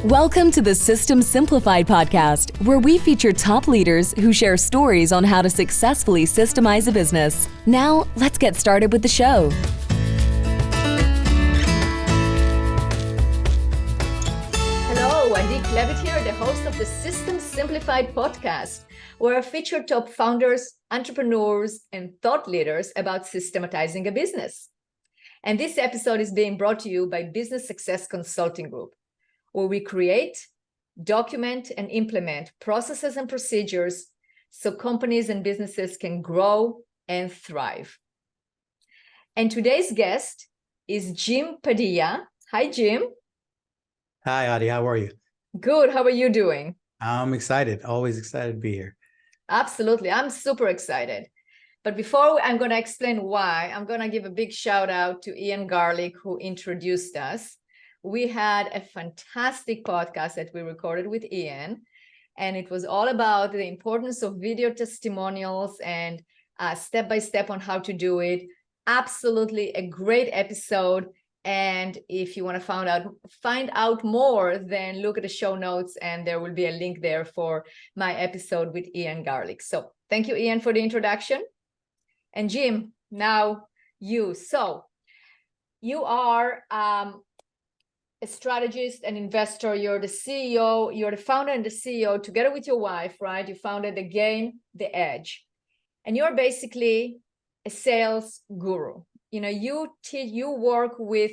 Welcome to the System Simplified podcast, where we feature top leaders who share stories on how to successfully systemize a business. Now, let's get started with the show. Hello, Adi Klevit here, the host of the System Simplified podcast, where I feature top founders, entrepreneurs, and thought leaders about systematizing a business. And this episode is being brought to you by Business Success Consulting Group, where we create, document, and implement processes and procedures so companies and businesses can grow and thrive. And today's guest is Jim Padilla. Hi, Jim. Hi, Adi. How are you? Good. How are you doing? I'm excited. Always excited to be here. Absolutely. I'm super excited. But before I'm going to explain why, I'm going to give a big shout out to Ian Garlic, who introduced us. We had a fantastic podcast that we recorded with Ian, and it was all about the importance of video testimonials and step-by-step on how to do it. Absolutely a great episode. And if you want to find out more, then look at the show notes, and there will be a link there for my episode with Ian Garlic. So thank you, Ian, for the introduction. And Jim, now you. So you are a strategist and investor. You're the CEO, you're the founder and the CEO together with your wife, right? You founded the Gain the Edge. And you're basically a sales guru. You know, you work with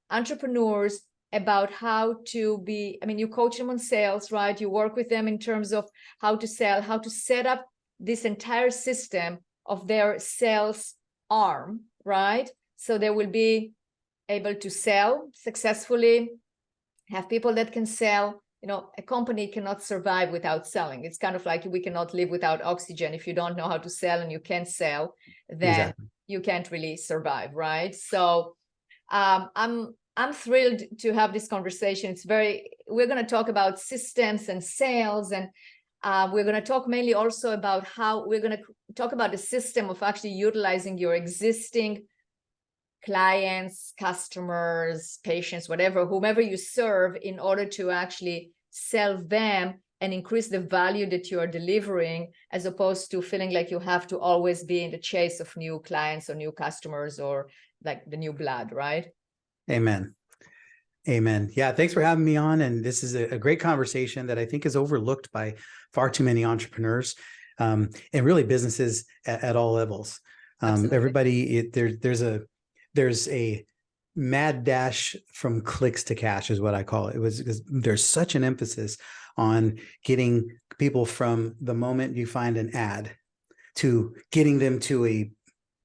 entrepreneurs about how to be, you coach them on sales, right? You work with them in terms of how to sell, how to set up this entire system of their sales arm, right? So they will be able to sell successfully, have people that can sell. You know, a company cannot survive without selling. It's kind of like we cannot live without oxygen. If you don't know how to sell and you can't sell, then exactly, you can't really survive, right? So I'm thrilled to have this conversation. We're going to talk about systems and sales, and we're going to talk mainly also about how we're going to talk about the system of actually utilizing your existing clients, customers, patients, whomever you serve, in order to actually sell them and increase the value that you are delivering, as opposed to feeling like you have to always be in the chase of new clients or new customers or like the new blood, right? Amen. Amen. Yeah, thanks for having me on. And this is a great conversation that I think is overlooked by far too many entrepreneurs and really businesses at all levels. Everybody, there's a mad dash from clicks to cash is what I call it. It was because there's such an emphasis on getting people from the moment you find an ad to getting them to a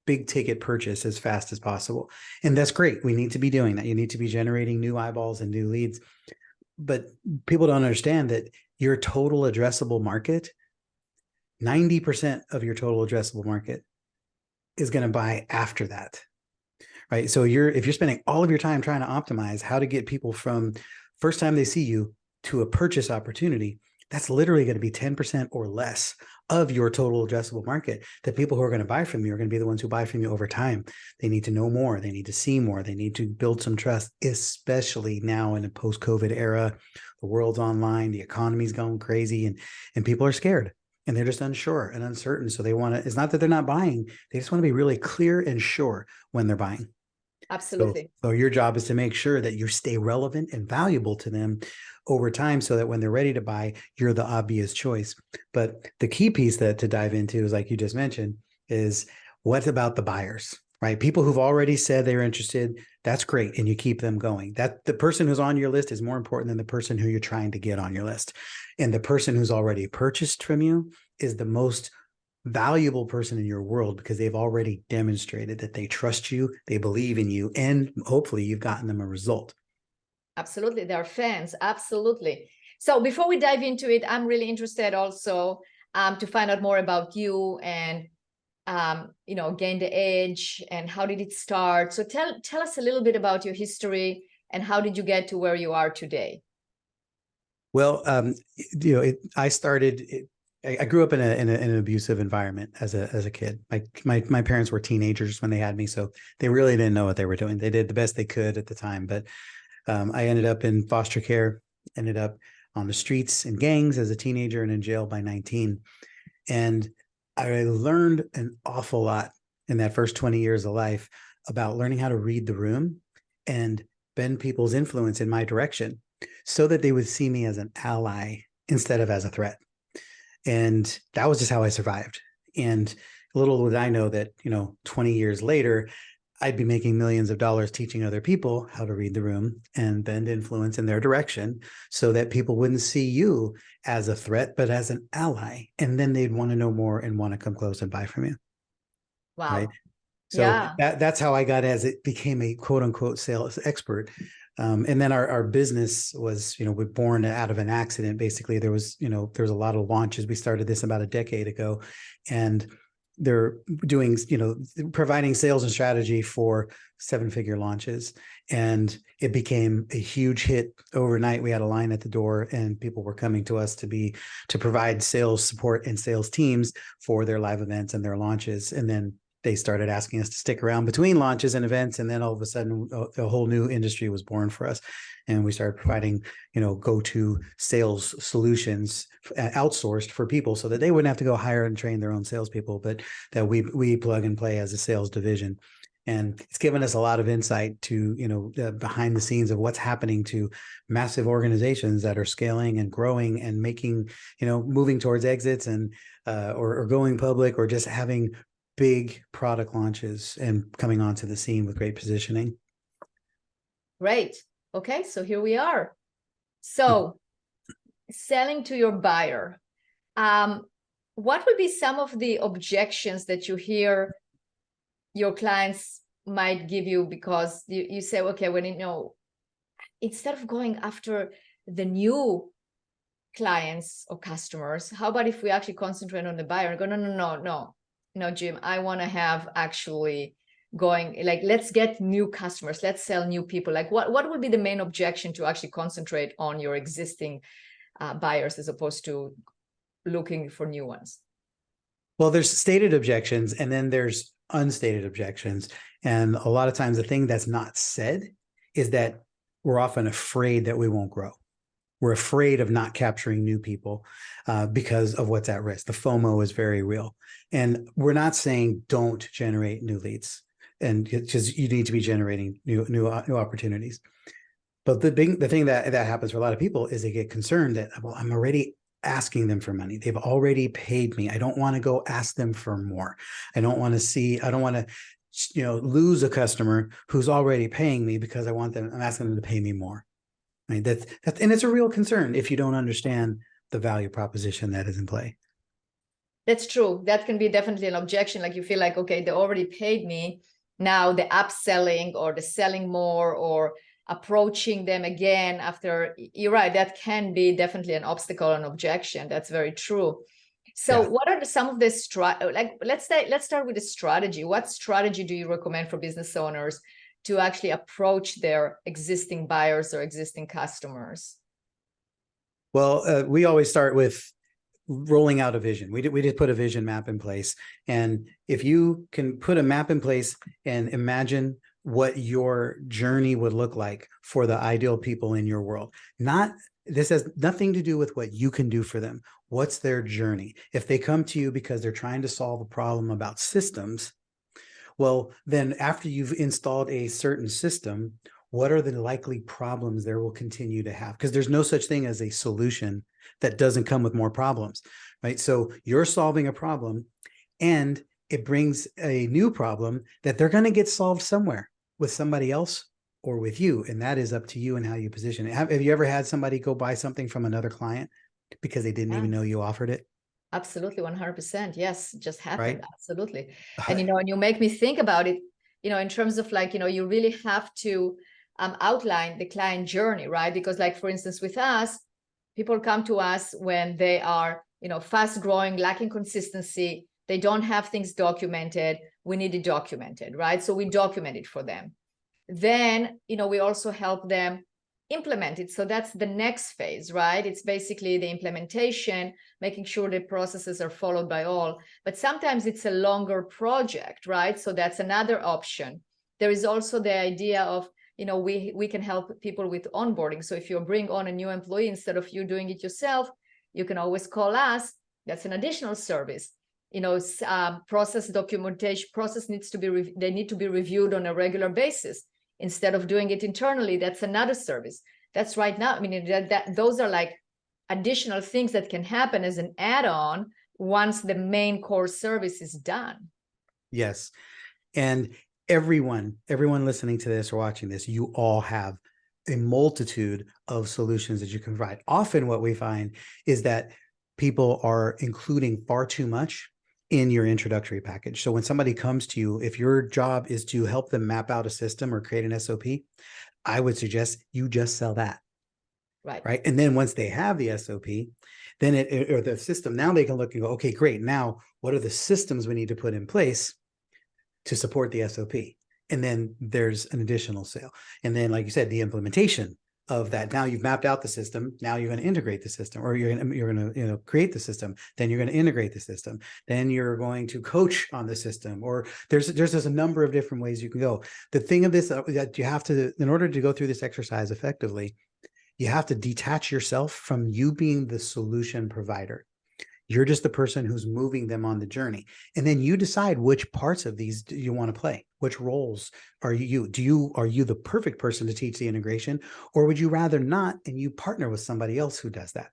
big ticket purchase as fast as possible. And that's great. We need to be doing that. You need to be generating new eyeballs and new leads. But people don't understand that your total addressable market, 90% of your total addressable market is going to buy after that. Right. So if you're spending all of your time trying to optimize how to get people from first time they see you to a purchase opportunity, that's literally going to be 10% or less of your total addressable market. The people who are going to buy from you are going to be the ones who buy from you over time. They need to know more. They need to see more. They need to build some trust, especially now in a post-COVID era. The world's online, the economy's going crazy, and people are scared. And they're just unsure and uncertain. So it's not that they're not buying. They just want to be really clear and sure when they're buying. Absolutely. So your job is to make sure that you stay relevant and valuable to them over time, so that when they're ready to buy, you're the obvious choice. But the key piece to dive into is, like you just mentioned, is what about the buyers, right? People who've already said they're interested, that's great. And you keep them going. That the person who's on your list is more important than the person who you're trying to get on your list. And the person who's already purchased from you is the most valuable person in your world, because they've already demonstrated that they trust you, they believe in you, and hopefully you've gotten them a result. Absolutely. They're fans. Absolutely. So before we dive into it, I'm really interested also to find out more about you and, Gain the Edge, and how did it start? So tell us a little bit about your history and how did you get to where you are today? Well, I grew up in an abusive environment as a kid. My parents were teenagers when they had me, so they really didn't know what they were doing. They did the best they could at the time, but I ended up in foster care ended up on the streets in gangs as a teenager and in jail by 19. And I learned an awful lot in that first 20 years of life about learning how to read the room and bend people's influence in my direction so that they would see me as an ally instead of as a threat. And that was just how I survived. And little did I know that, 20 years later, I'd be making millions of dollars teaching other people how to read the room and bend influence in their direction so that people wouldn't see you as a threat, but as an ally. And then they'd want to know more and want to come close and buy from you. Wow. Right. So Yeah. that's how I got as it became a quote unquote sales expert. And then our business was, we're born out of an accident. Basically, there was a lot of launches. We started this about a decade ago, and they're doing, providing sales and strategy for 7-figure launches. And it became a huge hit overnight. We had a line at the door and people were coming to us to provide sales support and sales teams for their live events and their launches. And then they started asking us to stick around between launches and events. And then all of a sudden, a whole new industry was born for us. And we started providing, go-to sales solutions outsourced for people so that they wouldn't have to go hire and train their own salespeople, but that we plug and play as a sales division. And it's given us a lot of insight to, behind the scenes of what's happening to massive organizations that are scaling and growing and making, moving towards exits and or going public or just having big product launches and coming onto the scene with great positioning. Great. Okay, so here we are. So selling to your buyer. What would be some of the objections that you hear your clients might give you because you say, okay, when instead of going after the new clients or customers, how about if we actually concentrate on the buyer and go, no, Jim, I want to have actually going like, let's get new customers, let's sell new people. Like what would be the main objection to actually concentrate on your existing buyers as opposed to looking for new ones? Well, there's stated objections and then there's unstated objections. And a lot of times the thing that's not said is that we're often afraid that we won't grow. We're afraid of not capturing new people because of what's at risk. The FOMO is very real. And we're not saying don't generate new leads, and because you need to be generating new opportunities. But the thing that happens for a lot of people is they get concerned that, well, I'm already asking them for money. They've already paid me. I don't want to go ask them for more. I don't want to lose a customer who's already paying me because I'm asking them to pay me more. Right? And it's a real concern if you don't understand the value proposition that is in play. That's true. That can be definitely an objection. Like you feel like, okay, they already paid me. Now the upselling or the selling more or approaching them again after, you're right, that can be definitely an obstacle and objection. That's very true. So what are some of the let's start with the strategy. What strategy do you recommend for business owners to actually approach their existing buyers or existing customers? Well, we always start with rolling out a vision. We did put a vision map in place. And if you can put a map in place and imagine what your journey would look like for the ideal people in your world, this has nothing to do with what you can do for them. What's their journey? If they come to you because they're trying to solve a problem about systems, well, then after you've installed a certain system, what are the likely problems there will continue to have? Because there's no such thing as a solution that doesn't come with more problems, right? So you're solving a problem and it brings a new problem that they're going to get solved somewhere with somebody else or with you. And that is up to you and how you position it. Have you ever had somebody go buy something from another client because they didn't even know you offered it? Absolutely, 100%. Yes, it just happened. Right? Absolutely. And, and you make me think about it, in terms of like, you really have to outline the client journey, right? Because like, for instance, with us, people come to us when they are, fast growing, lacking consistency. They don't have things documented. We need it documented, right? So we document it for them. Then, we also help them implement it. So that's the next phase, right? It's basically the implementation, making sure the processes are followed by all. But sometimes it's a longer project, right? So that's another option. There is also the idea of, we can help people with onboarding. So if you bring on a new employee, instead of you doing it yourself, you can always call us. That's an additional service. Process documentation, they need to be reviewed on a regular basis. Instead of doing it internally, that's another service. That's right now. I mean, those are like additional things that can happen as an add-on once the main core service is done. Yes. And everyone listening to this or watching this, you all have a multitude of solutions that you can provide. Often what we find is that people are including far too much in your introductory package. So when somebody comes to you, if your job is to help them map out a system or create an SOP, I would suggest you just sell that. Right. And then once they have the SOP, then or the system, now they can look and go, okay, great. Now, what are the systems we need to put in place to support the SOP? And then there's an additional sale. And then, like you said, the implementation of that. Now you've mapped out the system. Now you're going to integrate the system, or you're going to create the system. Then you're going to integrate the system. Then you're going to coach on the system. Or there's just a number of different ways you can go. The thing of this that you have to, in order to go through this exercise effectively, you have to detach yourself from you being the solution provider. You're just the person who's moving them on the journey. And then you decide which parts of these do you want to play? Which roles are you? Are you the perfect person to teach the integration? Or would you rather not, and you partner with somebody else who does that?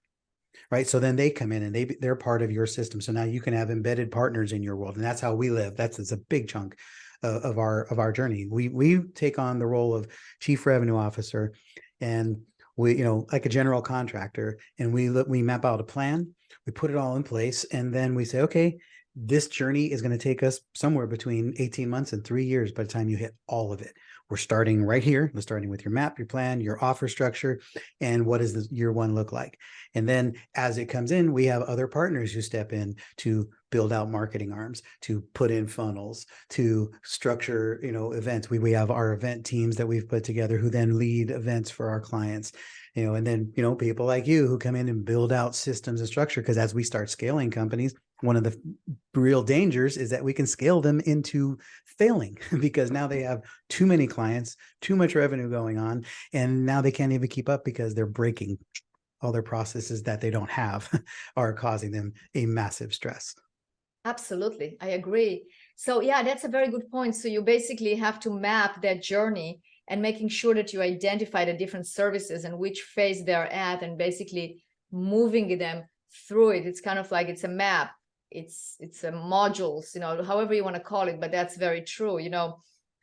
Right. So then they come in and they're part of your system. So now you can have embedded partners in your world. And that's how we live. That's a big chunk of our journey. We take on the role of chief revenue officer, and we, like a general contractor, and we map out a plan. We put it all in place, and then we say, okay, this journey is going to take us somewhere between 18 months and 3 years by the time you hit all of it. We're starting right here. We're starting with your map, your plan, your offer structure, and what does the year one look like? And then as it comes in, we have other partners who step in to build out marketing arms, to put in funnels, to structure, events. We have our event teams that we've put together who then lead events for our clients. And then, people like you who come in and build out systems and structure, because as we start scaling companies, one of the real dangers is that we can scale them into failing because now they have too many clients, too much revenue going on, and now they can't even keep up because they're breaking. All their processes that they don't have are causing them a massive stress. Absolutely. I agree. So yeah, that's a very good point. So you basically have to map that journey and making sure that you identify the different services and which phase they're at, and basically moving them through it. It's kind of like it's a map. It's a modules, however you want to call it, but that's very true.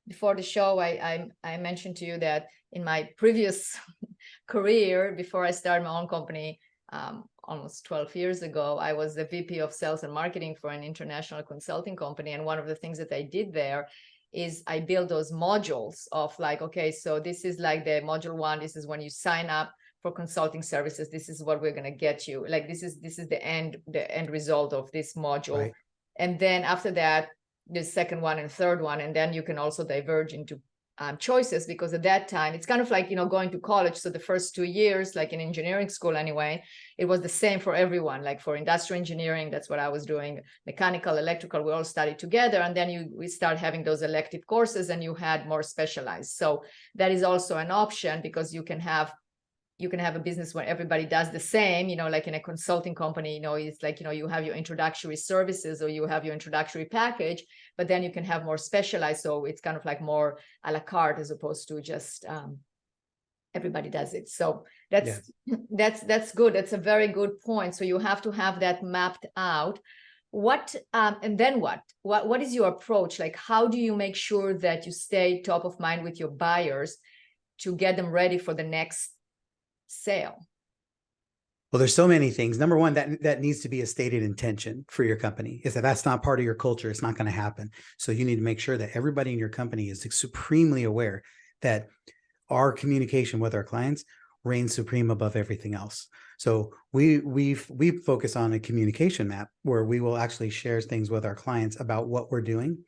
Before the show, I mentioned to you that in my previous career, before I started my own company, almost 12 years ago, I was the VP of sales and marketing for an international consulting company. And one of the things that I did there is I built those modules of like, okay, so this is like the module 1. This is when you sign up for consulting services. This is what we're going to get you. Like this is the end result of this module. Right. And then after that, the second one and third one, and then you can also diverge into choices, because at that time it's kind of like going to college. So the first 2 years, like in engineering school anyway, it was the same for everyone. Like for industrial engineering, that's what I was doing. Mechanical, electrical, we all studied together, and then we start having those elective courses, and you had more specialized. So that is also an option, because you can have a business where everybody does the same, like in a consulting company, it's like, you have your introductory services or you have your introductory package, but then you can have more specialized. So it's kind of like more a la carte as opposed to just everybody does it. So that's good. That's a very good point. So you have to have that mapped out. And then what is your approach? Like, how do you make sure that you stay top of mind with your buyers to get them ready for the next sale? Well, there's so many things. Number one, that needs to be a stated intention for your company, is that's not part of your culture. It's not going to happen. So you need to make sure that everybody in your company is supremely aware that our communication with our clients reigns supreme above everything else. So we focus on a communication map where we will actually share things with our clients about what we're doing.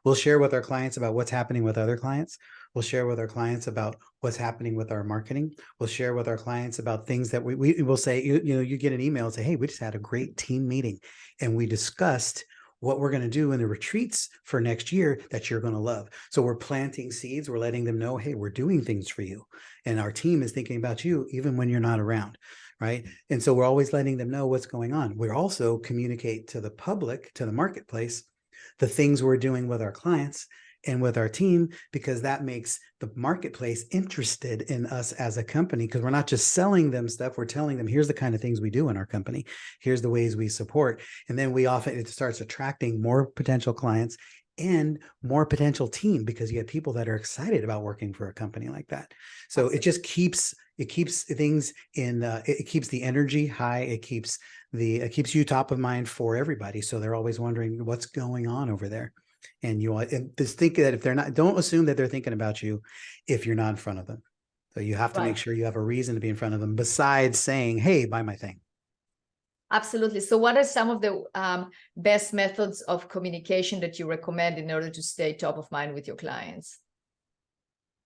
We'll share with our clients about what's happening with other clients. We'll share with our clients about what's happening with our marketing. We'll share with our clients about things that we will say, you get an email and say, hey, we just had a great team meeting and we discussed what we're going to do in the retreats for next year that you're going to love. So we're planting seeds. We're letting them know, hey, we're doing things for you. And our team is thinking about you even when you're not around, right? And so we're always letting them know what's going on. We also communicate to the public, to the marketplace, the things we're doing with our clients and with our team, because that makes the marketplace interested in us as a company, because we're not just selling them stuff. We're telling them, here's the kind of things we do in our company. Here's the ways we support. And then it starts attracting more potential clients and more potential team, because you have people that are excited about working for a company like that. So it just keeps things in, it keeps the energy high. It keeps you top of mind for everybody. So they're always wondering what's going on over there. And just think that if they're not, don't assume that they're thinking about you if you're not in front of them. So you have to make sure you have a reason to be in front of them besides saying, hey, buy my thing. Absolutely. So what are some of the best methods of communication that you recommend in order to stay top of mind with your clients?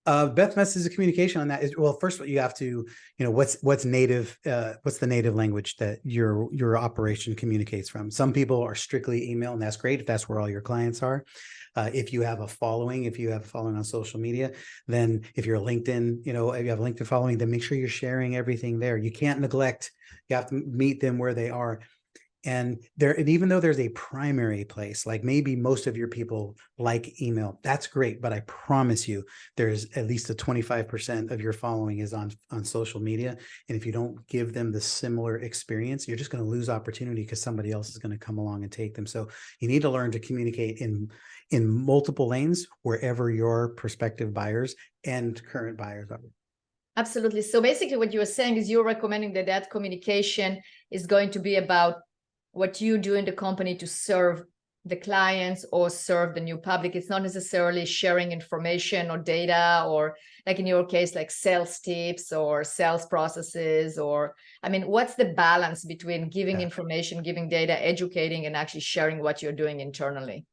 Best message of communication on that is, well, first of all, you have to, what's native, what's the native language that your operation communicates from. Some people are strictly email, and that's great if that's where all your clients are. If you have a following on social media, then if you're LinkedIn, if you have a LinkedIn following, then make sure you're sharing everything there. You can't neglect, you have to meet them where they are. And even though there's a primary place, like maybe most of your people like email, that's great. But I promise you, there's at least a 25% of your following is on social media. And if you don't give them the similar experience, you're just going to lose opportunity because somebody else is going to come along and take them. So you need to learn to communicate in multiple lanes wherever your prospective buyers and current buyers are. Absolutely. So basically what you're saying is you're recommending that communication is going to be about what you do in the company to serve the clients or serve the new public. It's not necessarily sharing information or data, or like in your case, like sales tips or sales processes, or, what's the balance between giving information, giving data, educating, and actually sharing what you're doing internally?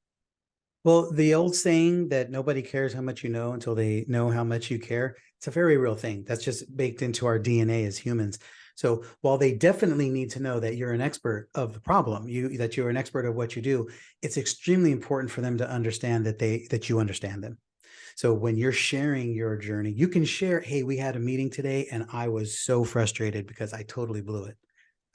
Well, the old saying that nobody cares how much you know until they know how much you care, it's a very real thing. That's just baked into our DNA as humans. So while they definitely need to know that you're an expert of the problem, that you're an expert of what you do, it's extremely important for them to understand that you understand them. So when you're sharing your journey, you can share, hey, we had a meeting today and I was so frustrated because I totally blew it.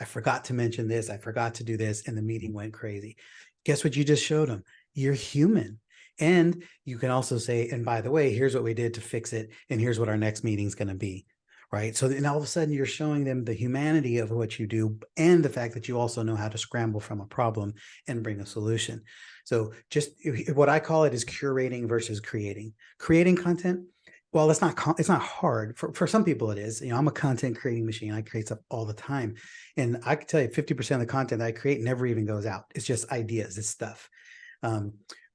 I forgot to mention this, I forgot to do this, and the meeting went crazy. Guess what you just showed them? You're human. And you can also say, and by the way, here's what we did to fix it, and here's what our next meeting is going to be. Right. So then all of a sudden you're showing them the humanity of what you do and the fact that you also know how to scramble from a problem and bring a solution. So just what I call it is curating versus creating. Creating content, well, it's not hard. For some people it is. I'm a content creating machine. I create stuff all the time. And I can tell you 50% of the content that I create never even goes out. It's just ideas, it's stuff.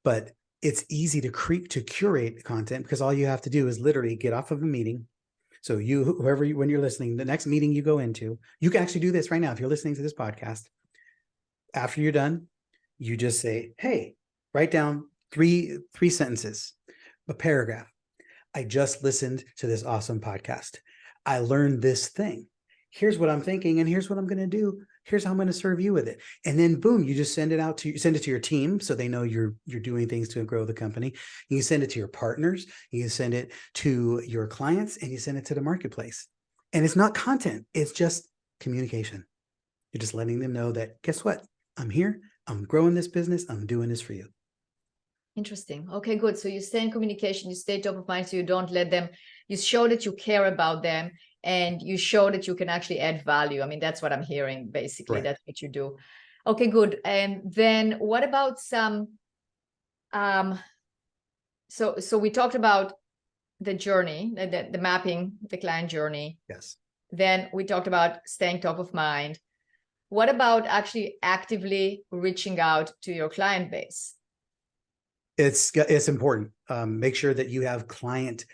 But it's easy to curate content because all you have to do is literally get off of a meeting. So when you're listening, the next meeting you go into, you can actually do this right now. If you're listening to this podcast, after you're done, you just say, hey, write down three sentences, a paragraph. I just listened to this awesome podcast. I learned this thing. Here's what I'm thinking, and here's what I'm going to do. Here's how I'm going to serve you with it. And then boom, you just send it to your team so they know you're doing things to grow the company. You send it to your partners, you send it to your clients, and you send it to the marketplace. And it's not content, it's just communication. You're just letting them know that, guess what? I'm here, I'm growing this business, I'm doing this for you. Interesting. Okay, good. So you stay in communication, you stay top of mind, so you don't let them, you show that you care about them, and you show that you can actually add value. That's what I'm hearing, basically. Right. That's what you do. Okay, good. And then what about some, so we talked about the journey, the mapping, the client journey. Yes. Then we talked about staying top of mind. What about actually actively reaching out to your client base? It's important. Make sure that you have client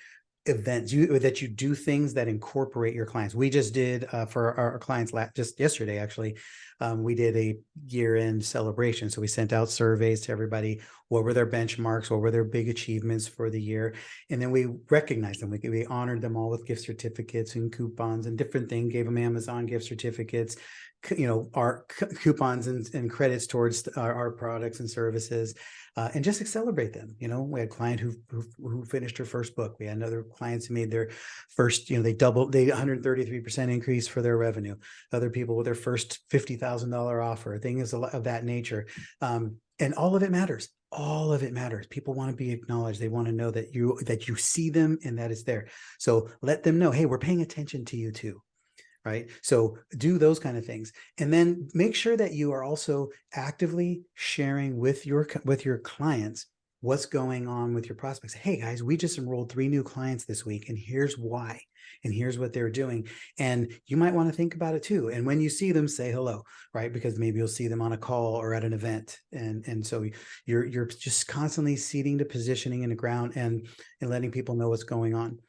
events, that you do things that incorporate your clients. We just did for our clients just yesterday, actually, we did a year-end celebration. So we sent out surveys to everybody. What were their benchmarks? What were their big achievements for the year? And then we recognized them. We honored them all with gift certificates and coupons and different things, gave them Amazon gift certificates, our coupons and credits towards our products and services, and just celebrate them. We had a client who finished her first book. We had other clients who made their first, they 133% increase for their revenue. Other people with their first $50,000 offer, things of that nature. And all of it matters. All of it matters. People want to be acknowledged. They want to know that you see them and that it's there. So let them know, hey, we're paying attention to you too. Right. So do those kind of things. And then make sure that you are also actively sharing with your clients what's going on with your prospects. Hey guys, we just enrolled 3 new clients this week, and here's why, and here's what they're doing. And you might want to think about it too. And when you see them, say hello, right? Because maybe you'll see them on a call or at an event. And so you're just constantly seeding the positioning in the ground and letting people know what's going on.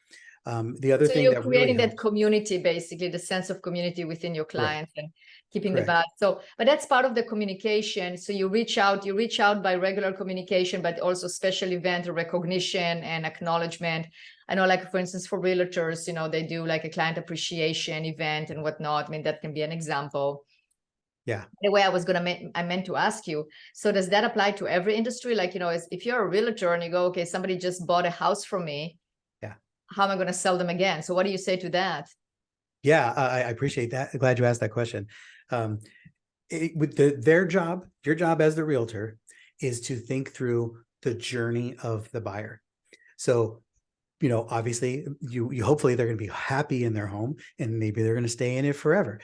The other thing you're that creating really that community, basically the sense of community within your clients, and keeping Correct. the vibe. So, but that's part of the communication. So you reach out by regular communication, but also special event recognition and acknowledgement. I know, like for instance, for realtors, they do like a client appreciation event and whatnot. I mean, that can be an example. Yeah. The way I meant to ask you. So does that apply to every industry? Like, if you're a realtor and you go, okay, somebody just bought a house from me. How am I going to sell them again? So what do you say to that? Yeah, I appreciate that. Glad you asked that question. With your job as the realtor is to think through the journey of the buyer. So, obviously hopefully they're going to be happy in their home, and maybe they're going to stay in it forever.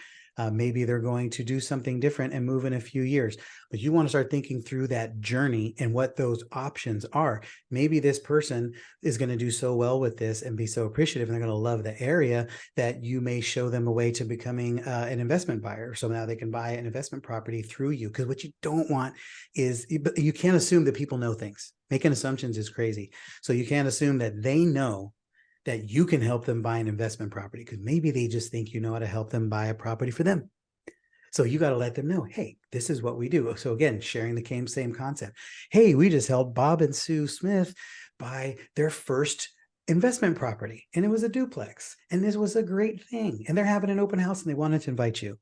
Maybe they're going to do something different and move in a few years, but you want to start thinking through that journey and what those options are. Maybe this person is going to do so well with this and be so appreciative, and they're going to love the area that you may show them a way to becoming an investment buyer. So now they can buy an investment property through you. Because what you don't want is, you can't assume that people know things. Making assumptions is crazy. So you can't assume that they know that you can help them buy an investment property, because maybe they just think you know how to help them buy a property for them. So you got to let them know, hey, this is what we do. So again, sharing the same concept. Hey, we just helped Bob and Sue Smith buy their first investment property, and it was a duplex, and this was a great thing, and they're having an open house and they wanted to invite you.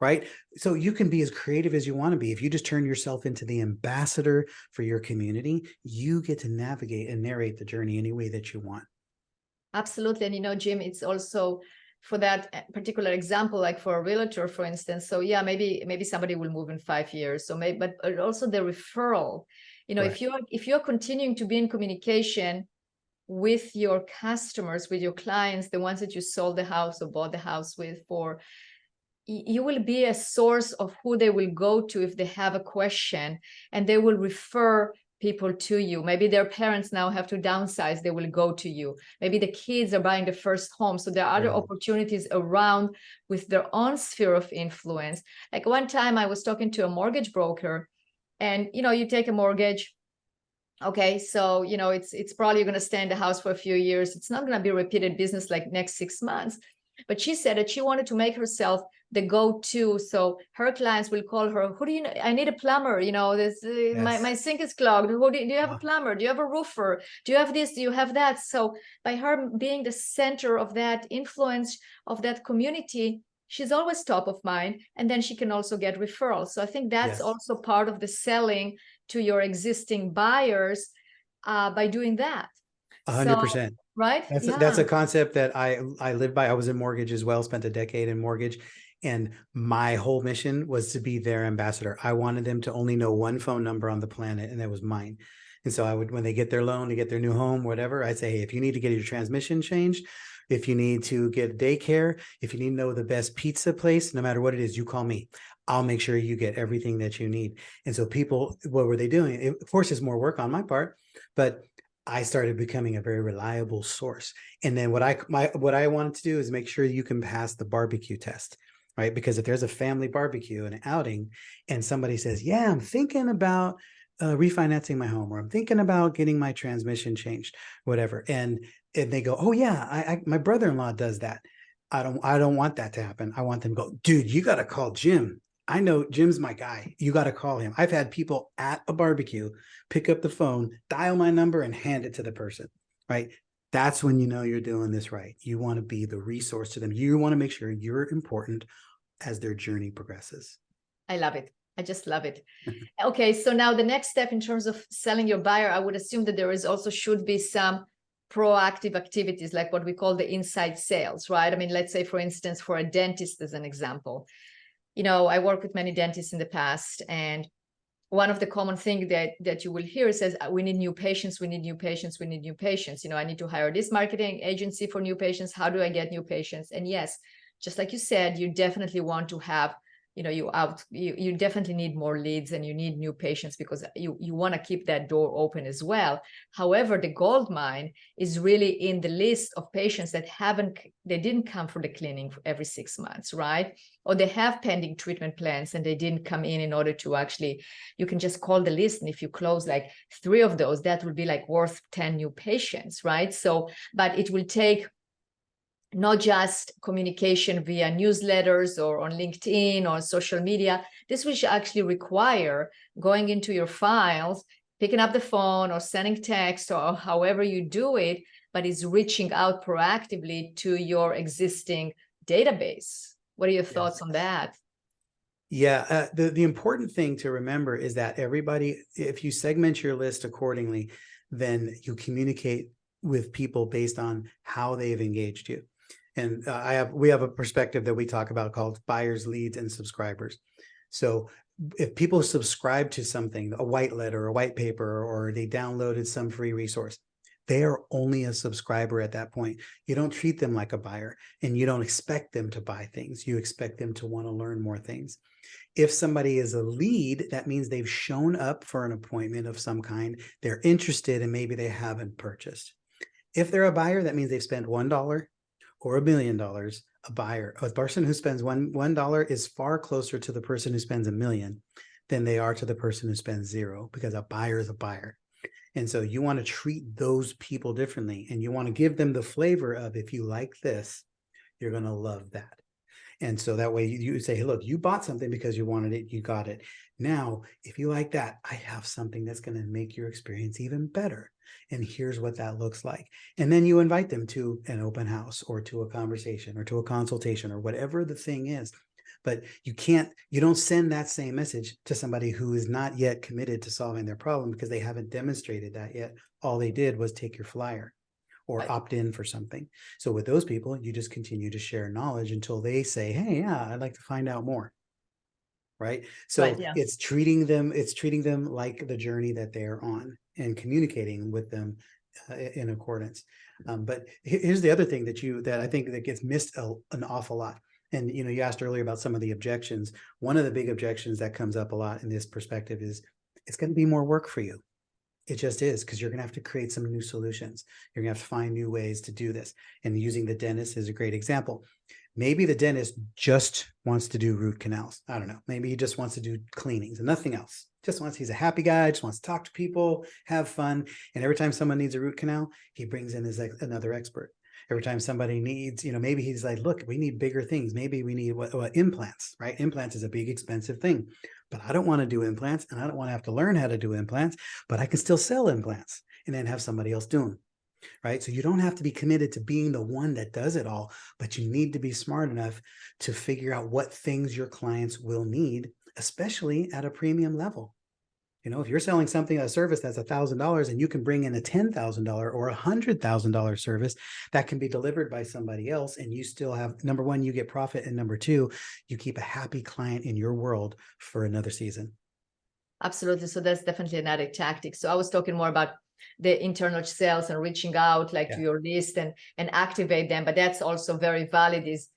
Right? So you can be as creative as you want to be. If you just turn yourself into the ambassador for your community, you get to navigate and narrate the journey any way that you want. Absolutely. And Jim, it's also for that particular example, like for a realtor, for instance. So yeah, maybe somebody will move in 5 years. So but also the referral, Right. if you're continuing to be in communication with your customers, with your clients, the ones that you sold the house or bought the house with, you will be a source of who they will go to if they have a question, and they will refer people to you. Maybe their parents now have to downsize, they will go to you. Maybe the kids are buying the first home. So there are other opportunities around with their own sphere of influence. Like one time I was talking to a mortgage broker, and you take a mortgage. Okay, so it's probably going to stay in the house for a few years. It's not going to be repeated business like next 6 months. But she said that she wanted to make herself the go-to. So her clients will call her, who do you know? I need a plumber. My sink is clogged. Do you have a plumber? Do you have a roofer? Do you have this? Do you have that? So by her being the center of that influence of that community, she's always top of mind. And then she can also get referrals. So I think that's also part of the selling to your existing buyers by doing that. 100%. Right? That's a concept that I live by. I was in mortgage as well, spent a decade in mortgage, and my whole mission was to be their ambassador. I wanted them to only know one phone number on the planet, and that was mine. And so I would, when they get their loan to get their new home, whatever, I'd say, hey, if you need to get your transmission changed, if you need to get daycare, if you need to know the best pizza place, no matter what it is, you call me. I'll make sure you get everything that you need. And so people, what were they doing? It, of course, it's more work on my part, but I started becoming a very reliable source. And then what I wanted to do is make sure you can pass the barbecue test, right? Because if there's a family barbecue and an outing, and somebody says, yeah, I'm thinking about refinancing my home, or I'm thinking about getting my transmission changed, whatever. And and they go, oh yeah, my brother-in-law does that. I don't want that to happen. I want them to go, dude, you got to call Jim. I know Jim's my guy. You got to call him. I've had people at a barbecue pick up the phone, dial my number, and hand it to the person, right? That's when you know you're doing this right. You want to be the resource to them. You want to make sure you're important as their journey progresses. I love it. I just love it. Okay, so now the next step in terms of selling your buyer, I would assume that there is also should be some proactive activities, like what we call the inside sales, right? I mean, let's say, for instance, for a dentist, as an example, I work with many dentists in the past, and one of the common things that you will hear says, we need new patients, we need new patients, we need new patients. I need to hire this marketing agency for new patients. How do I get new patients? And yes, just like you said, you definitely want to have, you definitely need more leads, and you need new patients, because you want to keep that door open as well. However, the gold mine is really in the list of patients that they didn't come for the cleaning every 6 months, right? Or they have pending treatment plans and they didn't come in order to actually, you can just call the list. And if you close like 3 of those, that would be like worth 10 new patients, right? So, but it will take not just communication via newsletters or on LinkedIn or social media. This will actually require going into your files, picking up the phone or sending text or however you do it, but it's reaching out proactively to your existing database. What are your thoughts on that? Yeah, the important thing to remember is that everybody, if you segment your list accordingly, then you communicate with people based on how they've engaged you. And we have a perspective that we talk about called buyers, leads, and subscribers. So if people subscribe to something, a white letter, a white paper, or they downloaded some free resource, they are only a subscriber at that point. You don't treat them like a buyer, and you don't expect them to buy things. You expect them to want to learn more things. If somebody is a lead, that means they've shown up for an appointment of some kind. They're interested, and maybe they haven't purchased. If they're a buyer, that means they've spent $1 or $1 million. A person who spends $1 is far closer to the person who spends $1 million than they are to the person who spends 0, because a buyer is a buyer. And so you want to treat those people differently, and you want to give them the flavor of, if you like this, you're going to love that. And so that way you say, hey, look, you bought something because you wanted it, you got it. Now, if you like that, I have something that's going to make your experience even better. And here's what that looks like. And then you invite them to an open house or to a conversation or to a consultation or whatever the thing is. But you don't send that same message to somebody who is not yet committed to solving their problem, because they haven't demonstrated that yet. All they did was take your flyer or opt in for something. So with those people, you just continue to share knowledge until they say, hey, yeah, I'd like to find out more. Right. So it's treating them like the journey that they're on and communicating with them in accordance. But here's the other thing that I think that gets missed an awful lot. And, you asked earlier about some of the objections. One of the big objections that comes up a lot in this perspective is it's going to be more work for you. It just is, because you're going to have to create some new solutions. You're going to have to find new ways to do this. And using the dentist is a great example. Maybe the dentist just wants to do root canals. I don't know. Maybe he just wants to do cleanings and nothing else. He's a happy guy, just wants to talk to people, have fun. And every time someone needs a root canal, he brings in another expert. Every time somebody needs, maybe he's like, look, we need bigger things. Maybe we need implants, right? Implants is a big, expensive thing, but I don't want to do implants, and I don't want to have to learn how to do implants, but I can still sell implants and then have somebody else do them, right? So you don't have to be committed to being the one that does it all, but you need to be smart enough to figure out what things your clients will need, especially at a premium level. If you're selling a service that's $1,000, and you can bring in a $10,000 or $100,000 service that can be delivered by somebody else, and you still have, number one, you get profit, and number two, you keep a happy client in your world for another season. Absolutely. So that's definitely another tactic. So I was talking more about the internal sales and reaching out to your list and activate them. But that's also very valid, is,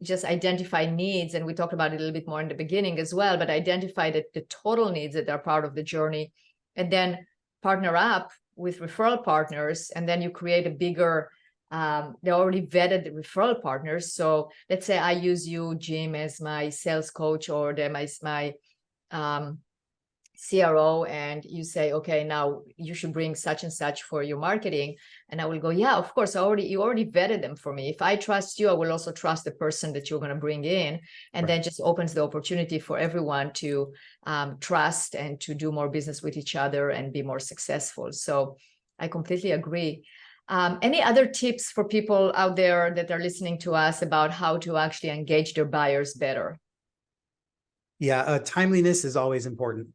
just identify needs. And we talked about it a little bit more in the beginning as well, but identify the total needs that are part of the journey, and then partner up with referral partners. And then you create a bigger, they're already vetted referral partners. So let's say I use you, Jim, as my sales coach, or my CRO and you say, okay, now you should bring such and such for your marketing. And I will go, yeah, of course, you already vetted them for me. If I trust you, I will also trust the person that you're going to bring in. And then just opens the opportunity for everyone to trust and to do more business with each other and be more successful. So I completely agree. Any other tips for people out there that are listening to us about how to actually engage their buyers better? Yeah, timeliness is always important.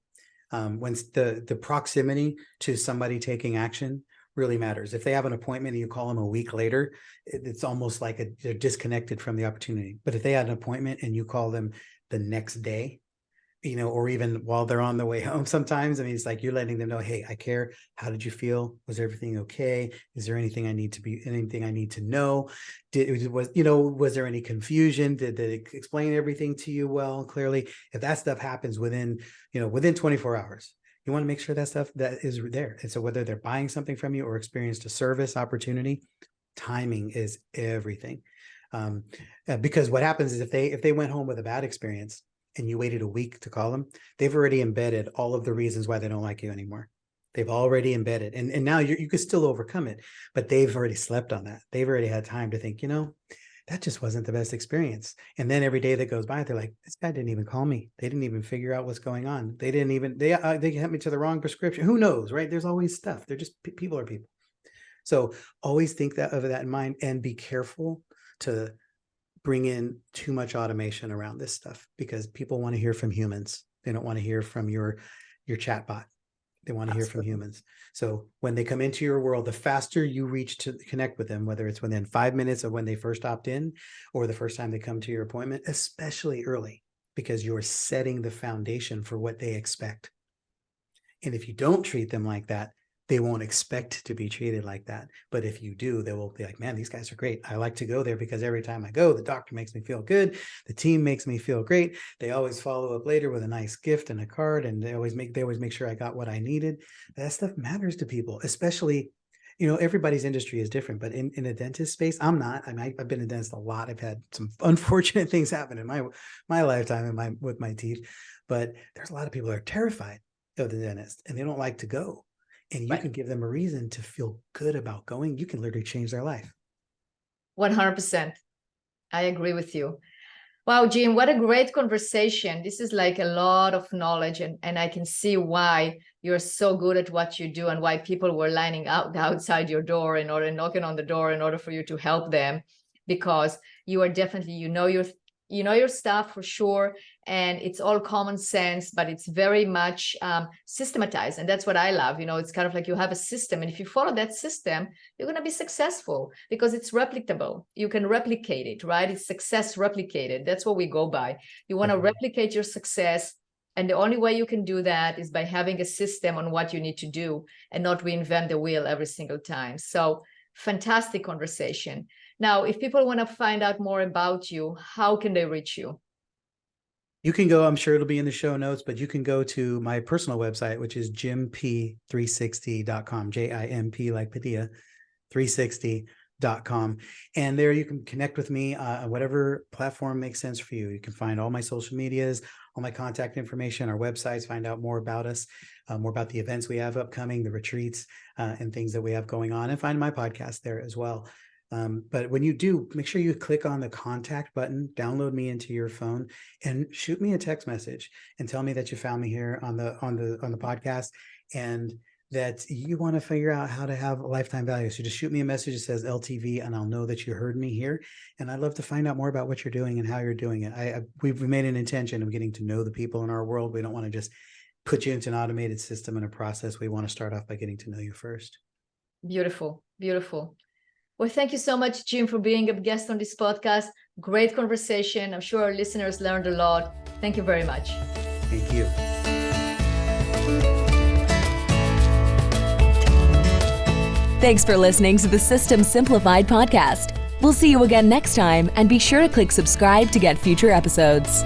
When the proximity to somebody taking action really matters. If they have an appointment and you call them a week later, it's almost like they're disconnected from the opportunity. But if they had an appointment and you call them the next day, or even while they're on the way home, sometimes, it's like you're letting them know, hey, I care. How did you feel? Was everything okay? Is there anything I need to know? Was there any confusion? Did they explain everything to you well, clearly? If that stuff happens within 24 hours, you want to make sure that stuff that is there. And so whether they're buying something from you or experienced a service opportunity, timing is everything. Because what happens is if they went home with a bad experience, and you waited a week to call them, they've already embedded all of the reasons why they don't like you anymore. They've already embedded. And now you could still overcome it, but they've already slept on that. They've already had time to think, that just wasn't the best experience. And then every day that goes by, they're like, this guy didn't even call me. They didn't even figure out what's going on. They got me to the wrong prescription. Who knows, right? There's always stuff. They're just people are people. So always think of that in mind and be careful to bring in too much automation around this stuff, because people want to hear from humans. They don't want to hear from your chat bot. They want to hear from humans. So when they come into your world, the faster you reach to connect with them, whether it's within 5 minutes of when they first opt in or the first time they come to your appointment, especially early, because you're setting the foundation for what they expect. And if you don't treat them like that, they won't expect to be treated like that. But if you do, they will be like, man, these guys are great. I like to go there because every time I go, the doctor makes me feel good. The team makes me feel great. They always follow up later with a nice gift and a card. And they always make sure I got what I needed. That stuff matters to people, especially, everybody's industry is different, but in a dentist space, I'm not. I've been a dentist a lot. I've had some unfortunate things happen in my lifetime and with my teeth, but there's a lot of people that are terrified of the dentist and they don't like to go. And you can give them a reason to feel good about going. You can literally change their life. 100%. I agree with you. Wow, Jim, what a great conversation. This is like a lot of knowledge, and I can see why you're so good at what you do and why people were lining out outside your door in order, knocking on the door in order for you to help them, because you are definitely, your stuff for sure. And it's all common sense, but it's very much systematized. And that's what I love. It's kind of like you have a system. And if you follow that system, you're going to be successful because it's replicable. You can replicate it, right? It's success replicated. That's what we go by. You want to replicate your success. And the only way you can do that is by having a system on what you need to do and not reinvent the wheel every single time. So fantastic conversation. Now, if people want to find out more about you, how can they reach you? You can go, I'm sure it'll be in the show notes, but you can go to my personal website, which is jimp360.com, JIMP like Padilla, 360.com. And there you can connect with me on whatever platform makes sense for you. You can find all my social medias, all my contact information, our websites, find out more about us, more about the events we have upcoming, the retreats, and things that we have going on, and find my podcast there as well. But when you do, make sure you click on the contact button, download me into your phone, and shoot me a text message and tell me that you found me here on the podcast and that you want to figure out how to have lifetime value. So just shoot me a message that says LTV, and I'll know that you heard me here. And I'd love to find out more about what you're doing and how you're doing it. We've made an intention of getting to know the people in our world. We don't want to just put you into an automated system and a process. We want to start off by getting to know you first. Beautiful, beautiful. Well, thank you so much, Jim, for being a guest on this podcast. Great conversation. I'm sure our listeners learned a lot. Thank you very much. Thank you. Thanks for listening to the System Simplified podcast. We'll see you again next time, and be sure to click subscribe to get future episodes.